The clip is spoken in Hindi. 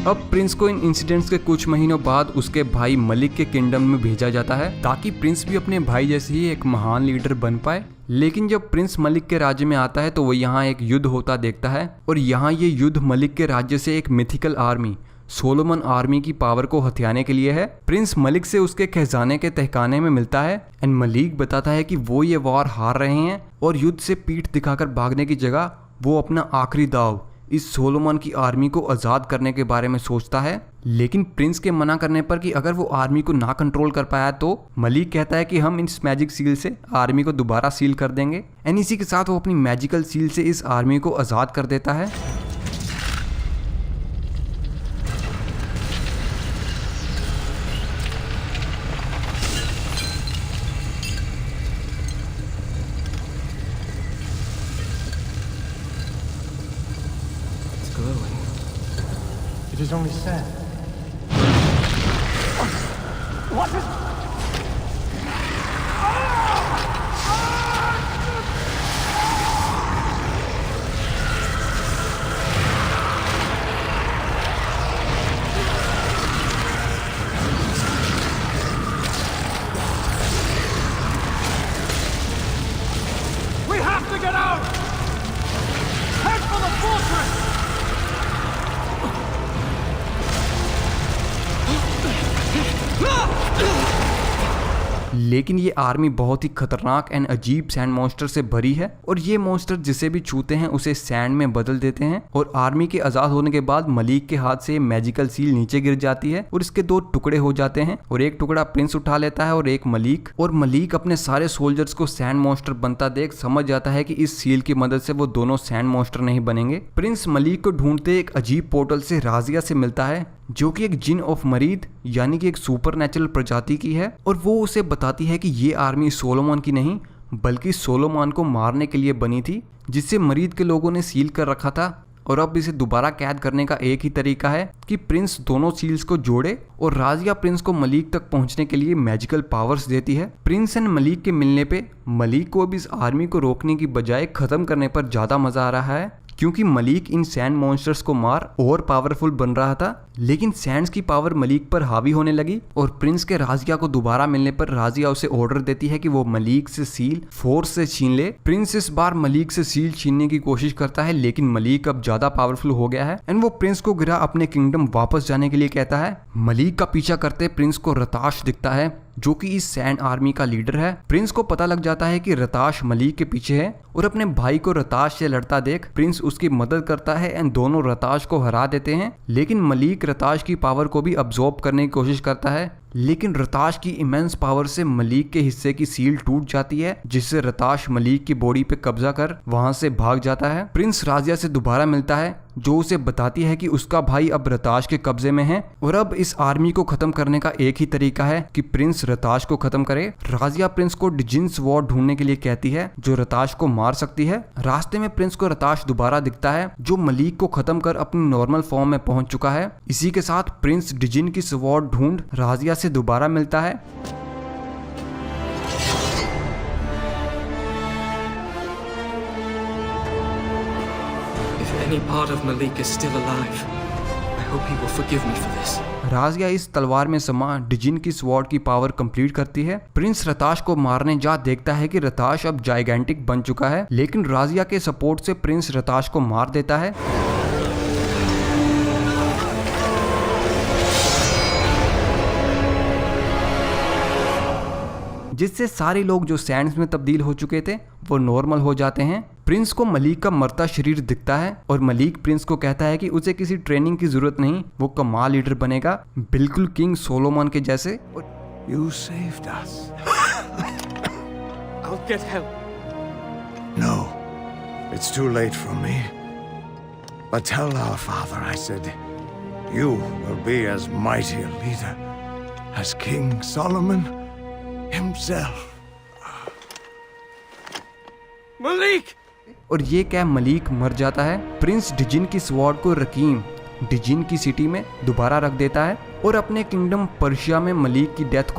अब प्रिंस को इन इंसिडेंट्स के कुछ महीनों बाद उसके भाई मलिक के किंगडम में भेजा जाता है ताकि प्रिंस भी अपने भाई जैसे ही एक महान लीडर बन पाए। लेकिन जब प्रिंस मलिक के राज्य में आता है तो वो यहाँ एक युद्ध होता देखता है और यहाँ ये युद्ध मलिक के राज्य से एक मिथिकल आर्मी सोलोमन आर्मी की पावर को हथियाने के लिए है। प्रिंस मलिक से उसके खजाने के तहखाने में मिलता है एंड मलिक बताता है कि वो ये वॉर हार रहे हैं और युद्ध से पीठ दिखाकर भागने की जगह वो अपना आखिरी दाव इस सोलोमन की आर्मी को आज़ाद करने के बारे में सोचता है। लेकिन प्रिंस के मना करने पर कि अगर वो आर्मी को ना कंट्रोल कर पाया तो मलिक कहता है कि हम इस मैजिक सील से आर्मी को दोबारा सील कर देंगे एंड इसी के साथ वो अपनी मैजिकल सील से इस आर्मी को आज़ाद कर देता है। It is only sand. What is... We have to get out! Head for the fortress! लेकिन ये आर्मी बहुत ही खतरनाक एंड अजीब सैंड मॉन्स्टर से भरी है और ये मॉन्स्टर जिसे भी छूते हैं उसे सैंड में बदल देते हैं। और आर्मी के आजाद होने के बाद मलिक के हाथ से मैजिकल सील नीचे गिर जाती है और इसके 2 टुकड़े हो जाते हैं और एक टुकड़ा प्रिंस उठा लेता है और एक मलिक। और मलिक अपने सारे सोल्जर्स को सैंड मॉन्स्टर बनता देख समझ जाता है कि इस सील की मदद से वो दोनों सैंड मॉन्स्टर नहीं बनेंगे। प्रिंस मलिक को ढूंढते एक अजीब पोर्टल से राजिया से मिलता है जो कि एक जिन ऑफ मरीद यानी कि एक सुपरनेचुरल प्रजाति की है और वो उसे बताती है कि ये आर्मी सोलोमन की नहीं बल्कि सोलोमन को मारने के लिए बनी थी जिससे मरीद के लोगों ने सील कर रखा था। और अब इसे दोबारा कैद करने का एक ही तरीका है कि प्रिंस दोनों सील्स को जोड़े और राजिया प्रिंस को मलिक तक पहुंचने के लिए मैजिकल पावर्स देती है। प्रिंस एंड मलिक के मिलने पे मलिक को अब इस आर्मी को रोकने की बजाय खत्म करने पर ज्यादा मजा आ रहा है क्योंकि मलिक इन सैंड मॉन्स्टर्स को मार और पावरफुल बन रहा था। लेकिन सैंड्स की पावर मलिक पर हावी होने लगी और प्रिंस के राजिया को दोबारा मिलने पर राजिया उसे ऑर्डर देती है कि वो मलिक से सील फोर्स से छीन ले। प्रिंस इस बार मलिक से सील छीनने की कोशिश करता है लेकिन मलिक अब ज्यादा पावरफुल हो गया है एंड वो प्रिंस को गिरा अपने किंगडम वापस जाने के लिए कहता है। मलिक का पीछा करते प्रिंस को रताश दिखता है जो कि इस सैंड आर्मी का लीडर है। प्रिंस को पता लग जाता है कि रताश मलिक के पीछे है और अपने भाई को रताश से लड़ता देख प्रिंस उसकी मदद करता है एंड दोनों रताश को हरा देते हैं। लेकिन मलिक रताश की पावर को भी अब्सॉर्ब करने की कोशिश करता है लेकिन रताश की इमेंस पावर से मलिक के हिस्से की सील टूट जाती है जिससे रताश मलिक की बॉडी पे कब्जा कर वहां से भाग जाता है। प्रिंस राजिया से दोबारा मिलता है जो उसे बताती है कि उसका भाई अब रताश के कब्जे में है और अब इस आर्मी को खत्म करने का एक ही तरीका है कि प्रिंस रताश को खत्म करे। राजिया प्रिंस को डिजिन्स वॉर ढूंढने के लिए कहती है जो रताश को मार सकती है। रास्ते में प्रिंस को रताश दोबारा दिखता है जो मलिक को खत्म कर अपनी नॉर्मल फॉर्म में पहुंच चुका है। इसी के साथ प्रिंस डिजिन की स्वॉर्ड ढूंढ राजिया से दोबारा मिलता है। If any part of Malik is still alive, I hope he will forgive me for this. राजिया इस तलवार में समा डिजिन की स्वॉर्ड की पावर कंप्लीट करती है। प्रिंस रताश को मारने जा देखता है कि रताश अब जाइगेंटिक बन चुका है लेकिन राजिया के सपोर्ट से प्रिंस रताश को मार देता है। जिससे सारे लोग जो सैंड्स में तब्दील हो चुके थे वो नॉर्मल हो जाते हैं। प्रिंस को मलिक का मरता शरीर दिखता है और मलिक प्रिंस को कहता है कि उसे किसी ट्रेनिंग की जरूरत नहीं, वो कमाल लीडर बनेगा बिल्कुल किंग सोलोमन के जैसे। You saved us. I'll get help. No, it's too late for me. But tell our father I said, you will be as mighty a leader as King Solomon himself. Malik! और ये क्या मलिक मर जाता है। प्रिंस डिजिन की स्वॉर्ड को रकीम डिजिन की सिटी में दोबारा रख देता है और अपने किंगडम पर्शिया में मलिक की डेथ को